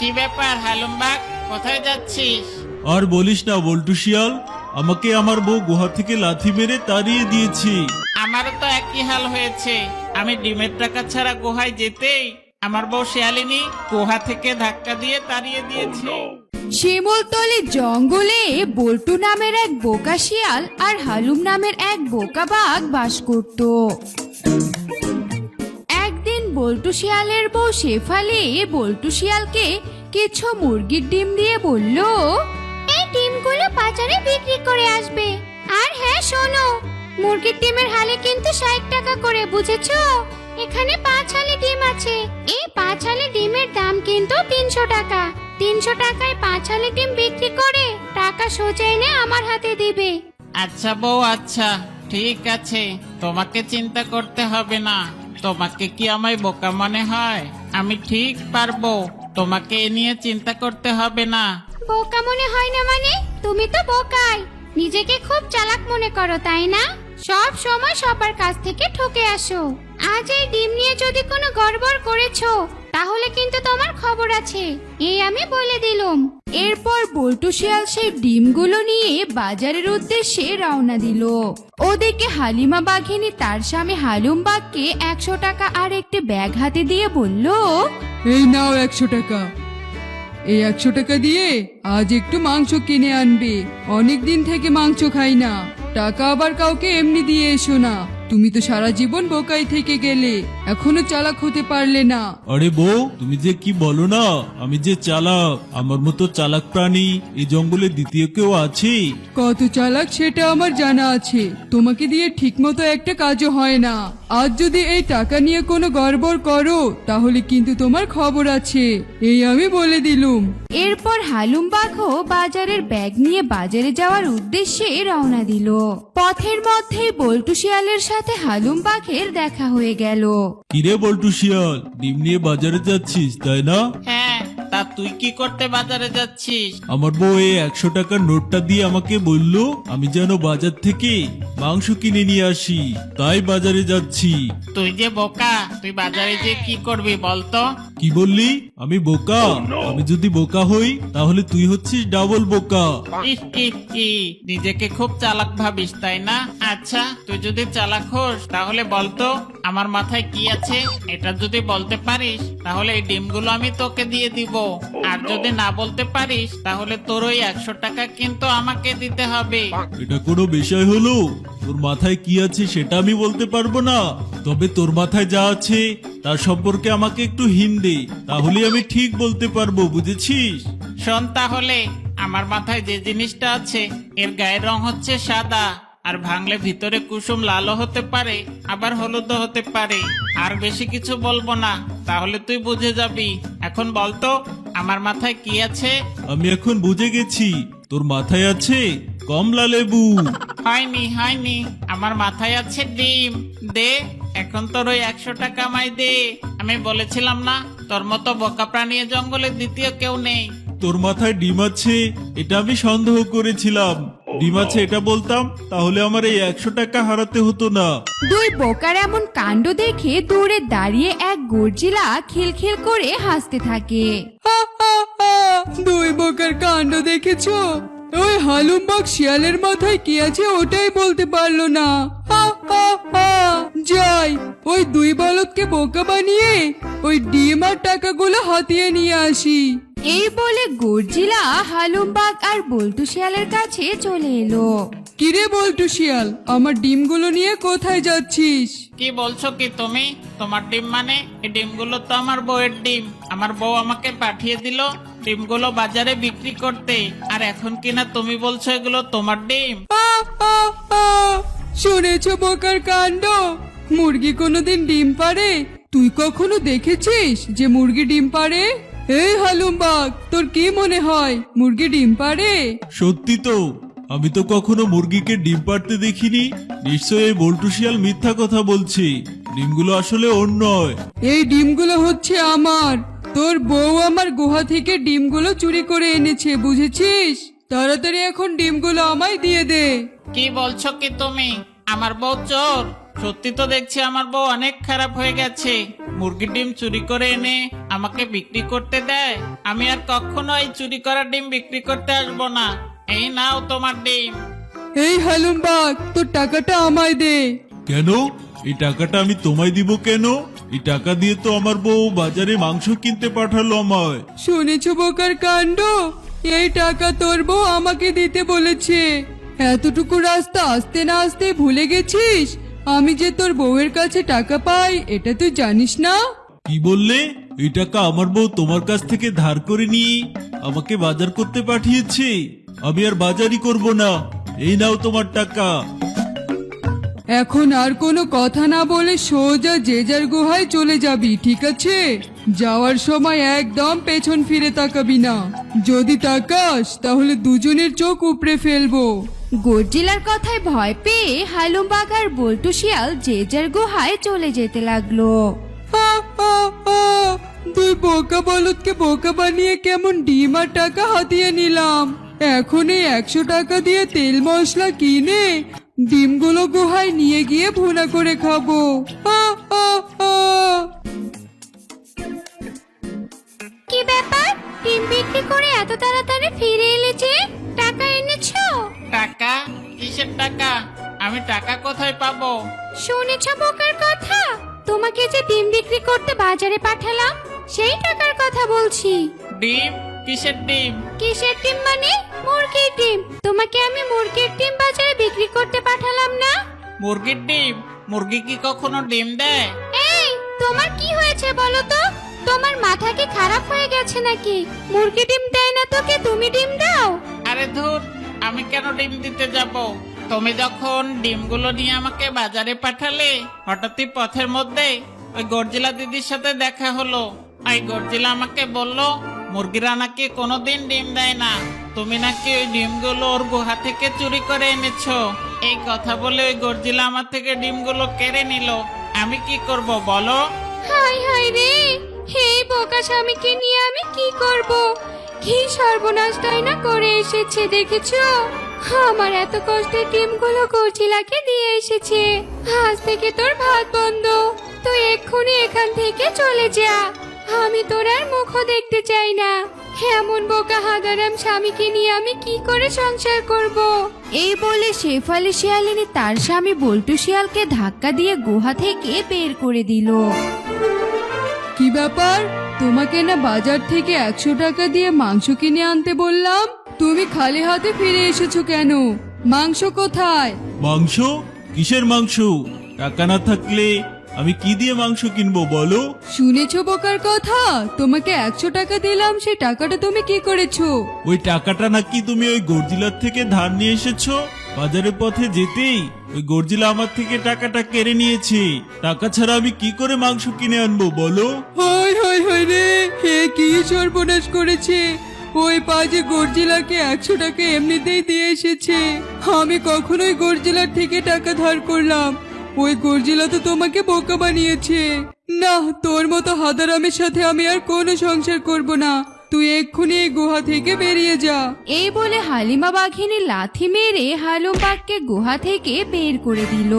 কি ব্যাপার হালুম বাঘ, কোথায় যাচ্ছিস? আর বলিস না বল্টু শিয়াল, আমাকে আমার বউ গুহা থেকে লাথি মেরে তাড়িয়ে দিয়েছে। আমারও তো একই হাল হয়েছে। আমি ডিমের টাকা ছাড়া গুহায় যেতেই আমার বউ শিয়ালিনী গুহা থেকে ধাক্কা দিয়ে তাড়িয়ে দিয়েছে। শিমুলতলি জঙ্গলে বল্টু নামের এক বোকা শিয়াল আর হালুম নামের এক বোকা বাঘ বাস করত। একদিন বল্টু শিয়ালের বউ শেফালি বল্টু শিয়ালকে কিছু মুরগির ডিম দিয়ে বলল, এই ডিমগুলো বাজারে বিক্রি করে আসবে। আর হ্যাঁ শোনো, মুরগির ডিমের হালে কিন্তু 60 টাকা করে, বুঝেছো? এখানে 5 হালি ডিম আছে। এই 5 হালি ডিমের দাম কিন্তু 300 টাকা। 300 টাকায় 5 হালি ডিম বিক্রি করে টাকা সোজা এনে আমার হাতে দিবে। আচ্ছা বউ, আচ্ছা ঠিক আছে, তোমাকে চিন্তা করতে হবে না। তোমাকে কি আমায় বোকা মনে হয়? আমি ঠিক পারবো, তোমাকে এ নিয়ে চিন্তা করতে হবে না। বোকা মনে হয় না মানে? তুমি তো বোকাই, নিজেকে খুব চালাক মনে করো তাই না? সব সময় সবার কাছ থেকে ঠকে আসো। আজ এই ডিম নিয়ে যদি কোনো গড়বড় করেছো তাহলে কিন্তু তোমার খবর আছে, এই আমি বলে দিলুম। এরপর বল্টু শিয়াল সেই ডিমগুলো নিয়ে বাজারের উদ্দেশ্যে রওনা দিল। ওদিকে হালিমা বাঘিনী তার স্বামী হালুম বাঘকে 100 টাকা আর একটি ব্যাগ হাতে দিয়ে বলল, এই নাও 100 টাকা। এই 100 টাকা দিয়ে আজ একটু মাংস কিনে আনবে, অনেক দিন থেকে মাংস খাই না। টাকা আবার কাউকে এমনি দিয়ে এসো না, তুমি তো সারা জীবন বোকাই থেকে গেলে, এখনো চালাক হতে পারলে না। আরে বউ, তুমি যে কি বলো না, আমি যে চালাক। আমার মতো চালাক প্রাণী এই জঙ্গলে দ্বিতীয় কেউ আছে? কত চালাক সেটা আমার জানা আছে, তোমাকে দিয়ে ঠিকমতো একটা কাজও হয় না। আজ যদি এই টাকা নিয়ে কোনো গড়বড় করো তাহলে কিন্তু তোমার খবর আছে, এই আমি বলে দিলুম। এরপর হালুম বাঘও বাজারের ব্যাগ নিয়ে বাজারে যাওয়ার উদ্দেশ্যে রওনা দিল। পথের মধ্যেই বল্টু শিয়ালের সাথে হালুম বাঘের দেখা হয়ে গেল। কিরে বল্টু শিয়াল, ডিম নিয়ে বাজারে যাচ্ছিস তাই না? হ্যাঁ, তা তুই কি করতে বাজারে যাচ্ছিস? আমার বউ এই 100 টাকার নোটটা দিয়ে আমাকে বলল আমি যেন বাজার থেকে মাংস কিনে নিয়ে আসি, তাই বাজারে যাচ্ছি। তুই যে বোকা, তুই বাজারে যে কি করবি বলতো? কি বললি? আমি বোকা? আমি যদি বোকা হই তাহলে তুই হচ্ছিস ডাবল বোকা। ইহ, ইহ, ইহ, নিজেকে খুব চালাক ভাবিস তাই না? আচ্ছা, তুই যদি চালাক হোস তাহলে বলতো আমার মাথায় কি আছে। এটা যদি বলতে পারিস তাহলে এই ডিমগুলো আমি তোকে দিয়ে দিব। আর যদি না বলতে পারিস তাহলে তোর ওই 100 টাকা কিন্তু আমাকে দিতে হবে। এটা কোনো বিষয় হলো? তোর মাথায় কি আছে সেটা আমি বলতে পারবো না, তবে তোর মাথায় যা আছে তার সম্পর্কে আমাকে একটু হিন্ট দে, তাহলে আমি ঠিক বলতে পারবো, বুঝেছিস? শোন তাহলে, আমার মাথায় যে জিনিসটা আছে এর গায়ের রং হচ্ছে সাদা, আর ভাঙলে ভিতরে কুসুম লালও হতে পারে আবার হলুদও হতে পারে। আর বেশি কিছু বলবো না, তাহলে তুই বুঝে যাবি। এখন বলতো আমার মাথায় কি আছে? আমি এখন বুঝে গেছি, তোর মাথায় আছে কমলা লেবু। হয়নি হয়নি, আমার মাথায় আছে ডিম। দে এখন তোর ওই 100 টাকা আমায় দে। আমি বলেছিলাম না তোর মতো বোকা প্রাণী এ জঙ্গলে দ্বিতীয় কেউ নেই। তোর মাথায় ডিম আছে এটা আমি সন্দেহ করেছিলাম, ডিম আছে এটা বলতাম তাহলে আমার এই 100 টাকা হারাতে হতো না। দুই বোকার এমন কাণ্ড দেখে দূরে দাঁড়িয়ে এক গর্জিলা খিলখিল করে হাসতে থাকে। হা, হা, হা। দুই বোকার কাণ্ড দেখেছো? ওই হালুম বাঘ শিয়ালের মাথায় কি আছে ওটাই বলতে পারলো না। হা, হা, হা। যাই, ওই দুই বালককে বোকা বানিয়ে ওই ডিম আর টাকাগুলো হাতিয়ে নিয়ে আসি। এই বলে গর্জিলা হালুম বাঘ আর বল্টু শিয়ালের কাছে চলে এলো। কিরে বল্টু শিয়াল, আমার ডিমগুলো নিয়ে কোথায় যাচ্ছিস? কি বলছো কি তুমি? তোমার ডিম মানে? এই ডিমগুলো তো আমার বউয়ের ডিম। আমার বউ আমাকে পাঠিয়ে দিল ডিমগুলো বাজারে বিক্রি করতে, আর এখন কিনা তুমি বলছো এগুলো তোমার ডিম? আ, আ, আ। শুনেছো বোকার কাণ্ড? মুরগি কোনোদিন ডিম পারে? তুই কখনো দেখেছিস যে মুরগি ডিম পারে? এই হালুম বাঘ, তোর কি মনে হয় মুরগি ডিম পারে? সত্যি তো, আমি তো কখনো মুরগিকে ডিম পাড়তে দেখিনি। নিশ্চয়ই এই বল্টু শিয়াল মিথ্যা কথা বলছে, ডিমগুলো আসলে ওর নয়। এই ডিমগুলো হচ্ছে আমার। তোর বউ আমার গুহা থেকে ডিমগুলো চুরি করে এনেছে, বুঝেছিস? তাড়াতাড়ি এখন ডিমগুলো আমায় দিয়ে দে। কি বলছো কি তুমি? আমার বউ চোর? সত্যি তো দেখছি আমার বউ অনেক খারাপ হয়ে গেছে। মুরগির ডিম চুরি করে এনে আমাকে বিক্রি করতে দেয়। আমি আর কখনো এই চুরি করা ডিম বিক্রি করতে আসবো না। এই নাও তোমার ডিম। এই হালুম বাঘ, তোর টাকাটা আমায় দে। কেন? এই টাকাটা আমি তোমায় দিব কেন? এই টাকা দিয়ে তো আমার বউ বাজারে মাংস কিনতে পাঠালো আমায়। শুনেছ বোকার কাণ্ড? এই টাকা তোর বউ আমাকে দিতে বলেছে। এতটুকু রাস্তা আসতে না আসতে ভুলে গেছিস আমি যে তোর বউয়ের কাছে টাকা পাই, এটা তুই জানিস না? কি বললে? এই টাকা আমার বউ তোমার কাছ থেকে ধার করে নিয়ে আমাকে বাজার করতে পাঠিয়েছে। আমি আর বাজারই করব না। এই নাও তোমার টাকা। এখন আর কোনো কথা না বলে সোজা যে যার গুহায় চলে যাবি, ঠিক আছে? যাওয়ার সময় একদম পেছন ফিরে তাকাবি না। যদি তাকাস তাহলে দুজনের চোখ উপড়ে ফেলবো। গর্জিলার কথায় ভয় পেয়ে হালুম বাঘ আর বল্টু শিয়াল যে যার গুহায় চলে যেতে লাগলো। হা, হা, হা। দুই বোকা বলদকে বোকা বানিয়ে কেমন ডিম আর টাকা হাতিয়ে নিলাম। এখন এই 100 টাকা দিয়ে তেল মশলা কিনে ডিমগুলো গুহায় নিয়ে গিয়ে ভুনা করে খাবো। হা, হা, হা। কি ব্যাপার, ডিম বিক্রি করে এত তাড়াতাড়ি ফিরে এলে যে? টাকা এনেছো? টাকা? কিসের টাকা? আমি টাকা কোথায় পাবো? শুনেছ বোকার কথা? তোমাকে যে ডিম বিক্রি করতে বাজারে পাঠালাম, সেই টাকার কথা বলছি। ডিম? কিসের ডিম? কিসের ডিম মানে? মুরগির ডিম। তোমাকে আমি মুরগির ডিম বাজারে বিক্রি করতে পাঠালাম না? মুরগির ডিম? মুরগি কি কখনো ডিম দেয়? এই, তোমার কি হয়েছে বলো তো? তোমার মাথা কি খারাপ হয়ে গেছে নাকি? মুরগি ডিম দেয় না তোকে, তুমি ডিম দাও? আরে ধুর, আমি কেন ডিম দিতে যাব? তুমি যখন ডিমগুলো নিয়ে আমাকে বাজারে পাঠালে, হঠাৎই পথের মধ্যে ওই গর্জিলা দিদির সাথে দেখা হলো। ওই গর্জিলা আমাকে বলল মুরগিরা নাকি কোনোদিন ডিম দেয় না, তুমি নাকি ওই ডিমগুলো ওর গুহা থেকে চুরি করে এনেছো। এই কথা বলে ওই গর্জিলা আমার থেকে ডিমগুলো কেড়ে নিল। আমি কি করব বলো? হাই হাই রে, হে বোকা স্বামীকে নিয়ে আমি কি করব? কি সর্বনাশটাই না করে এসেছে দেখেছো? আমার এত কষ্টের ডিমগুলো গর্জিলাকে দিয়ে এসেছে। আজ থেকে তোর ভাত বন্ধ। তুই এক্ষুনি এখান থেকে চলে যা। আমি তোর আর মুখও দেখতে চাই না। এমন বোকা হাদারাম স্বামীকে নিয়ে আমি কি করে সংসার করব? এই বলে শেফালি শিয়ালিনী তার স্বামী বল্টু শিয়ালকে ধাক্কা দিয়ে গুহা থেকে বের করে দিল। কি ব্যাপার? তোমাকে না বাজার থেকে 100 টাকা দিয়ে মাংস কিনে আনতে বললাম? তুমি খালি হাতে ফিরে এসেছো কেন? মাংস কোথায়? মাংস? কিসের মাংস? টাকা না থাকলে আমি কি দিয়ে মাংস কিনবো বলো? শুনেছো বোকার কথা? তোমাকে 100 টাকা দিলাম, সেই টাকাটা তুমি কি করেছো? ওই টাকাটা নাকি তুমি ওই গর্জিলার থেকে ধার নিয়ে এসেছো। বাজারের পথে যেতেই ওই গর্জিলা আমার থেকে টাকাটা কেড়ে নিয়েছে। টাকা ছাড়া আমি কি করে মাংস কিনে আনবো বলো? হায় হায় হায় রে, হে কি সর্বনাশ করেছে! ওই পাজে গর্জিলাকে 100 টাকা এমনিতেই দিয়ে এসেছে। আমি কখনোই গর্জিলার থেকে টাকা ধার করলাম? ওই গর্জিলা তো তোমাকে বোকা বানিয়েছে। না, তোর মতো হাদারামের সাথে আমি আর কোনো সংসার করব না। তুই এক্ষুনি এই গুহা থেকে বেরিয়ে যা। এই বলে হালিমা বাঘিনী লাথি মেরে হালুম বাঘকে গুহা থেকে বের করে দিল।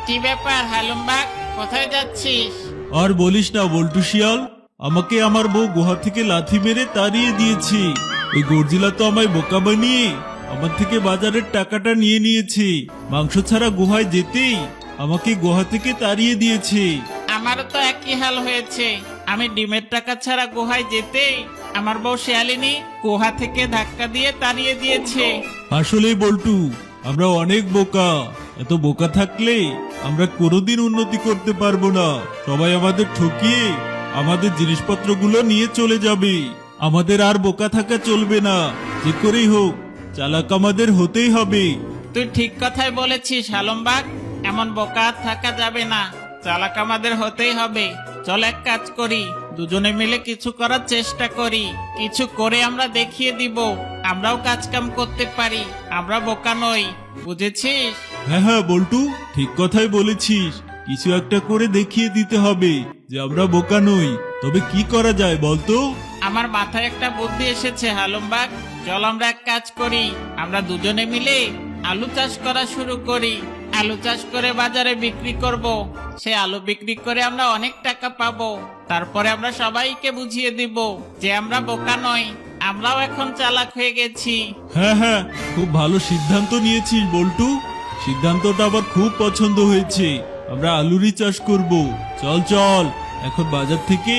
কি ব্যাপার হালুম বাঘ, কোথায় যাচ্ছিস? আর বলিস না বল্টু শিয়াল, আমাকে আমার বউ গুহা থেকে লাথি মেরে তাড়িয়ে দিয়েছে। ওই গর্জিলা তো আমায় বোকা বানিয়ে আমার থেকে বাজারের টাকাটা নিয়ে নিয়েছে। মাংস ছাড়া গুহায় যেতেই আমাকে গুহা থেকে তাড়িয়ে দিয়েছে। আমারও তো একই হাল হয়েছে। আমি ডিমের টাকা ছাড়া গুহায় যেতেই আমার বউ শিয়ালিনী গুহা থেকে ধাক্কা দিয়ে তাড়িয়ে দিয়েছে। আসলে বল্টু, আমরা অনেক বোকা। এত বোকা থাকলে আমরা কোনোদিন উন্নতি করতে পারবো না। সবাই আমাদের ঠকিয়ে আমাদের জিনিসপত্রগুলো নিয়ে চলে যাবে। আমাদের আর বোকা থাকা চলবে না। যে করেই হোক চালাক আমাদের হতেই হবে। তুই ঠিক কথাই বলেছিস হালুম বাঘ, এমন বোকা আর থাকা যাবে না। চালাক আমাদের হতেই হবে। চল এক কাজ করি, দুজনে মিলে কিছু করার চেষ্টা করি। কিছু করে আমরা দেখিয়ে দিব আমরাও কাজ কাম করতে পারি। আমরা বোকা নই, বুঝেছিস? হ্যাঁ হ্যাঁ বল্টু, ঠিক কথাই বলেছিস। কিছু একটা করে দেখিয়ে দিতে হবে যে আমরা বোকা নই। তবে কি করা যায় বলতো? আমার মাথায় একটা বুদ্ধি এসেছে হালুমবাগ। চল আমরা এক কাজ করি, আমরা দুজনে মিলে আলু চাষ করা শুরু করি। আলু চাষ করে বাজারে বিক্রি করব। সে আলু বিক্রি করে আমরা অনেক টাকা পাবো। তারপরে আমরা সবাইকে বুঝিয়ে দিব যে আমরা বোকা নই, আমরাও এখন চালাক হয়ে গেছি। হ্যাঁ হ্যাঁ, খুব ভালো সিদ্ধান্ত নিয়েছিস বল্টু। সিদ্ধান্তটা আবার খুব পছন্দ হয়েছে। আমরা আলুরই চাষ করব। চল চল, এখন বাজার থেকে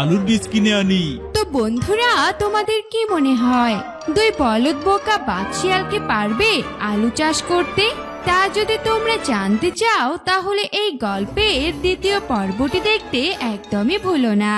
আলুর বীজ কিনে আনি। তো বন্ধুরা, তোমাদের কি মনে হয় দুই বলদ বোকা বাঘ শিয়ালকে পারবে আলু চাষ করতে? তা যদি তোমরা জানতে চাও তাহলে এই গল্পের দ্বিতীয় পর্বটি দেখতে একদমই ভুলো না।